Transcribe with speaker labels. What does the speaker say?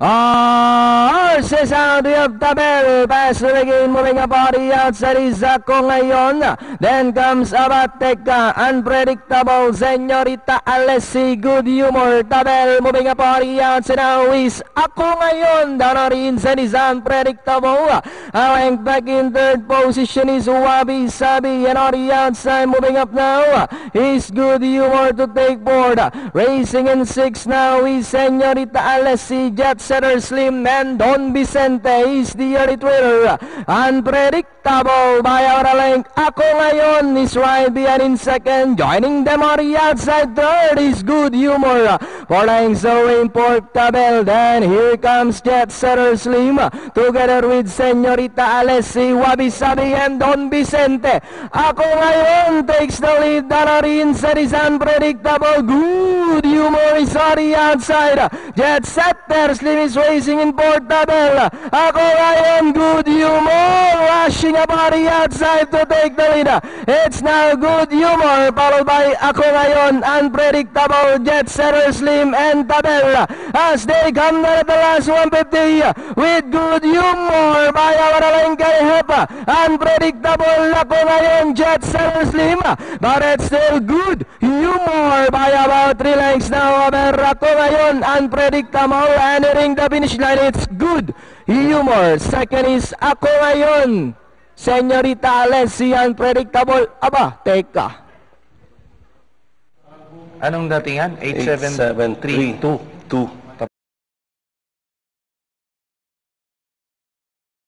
Speaker 1: Horses out of the bell, pass the again, moving a body outside is Ako ngayon. Then comes Abateka, unpredictable, Senorita Alessi, good humor, Tabel, moving a body outside now is Ako ngayon. Down on the inside is unpredictable. Ranked back in third position is Wabi Sabi, and on the outside, moving up now is good humor to take board. Racing in six now is Senorita Alessi, Jet Setter Slim, and Don Vicente is the early trailer. Unpredictable by our length. Ako ngayon is right behind in second. Joining them on the outside third is good humor. For lengths away Portabel. Then here comes Jet Setter Slim together with Senorita Alessi, Wabi Sabi, and Don Vicente. Ako ngayon takes the lead. Danari inside is unpredictable. Good humor is on the outside. Jet Setter Slim is racing in Portabel. Ako ngayon, good humor, rushing about the outside to take the lead. It's now good humor, followed by Ako ngayon, unpredictable, Jet Setter Slim, and Tabel. As they come down at the last 150 with good humor by our Alengkay Hepa. Unpredictable, Ako ngayon, Jet Setter Slim, but it's still good humor by about 3 lengths now. Ako ngayon, unpredictable, entering the finish line. It's good humor. Second is Ako ngayon, Senorita Alessi, unpredictable. Aba, teka.
Speaker 2: Anong datingan?
Speaker 3: 8732.
Speaker 2: 8732.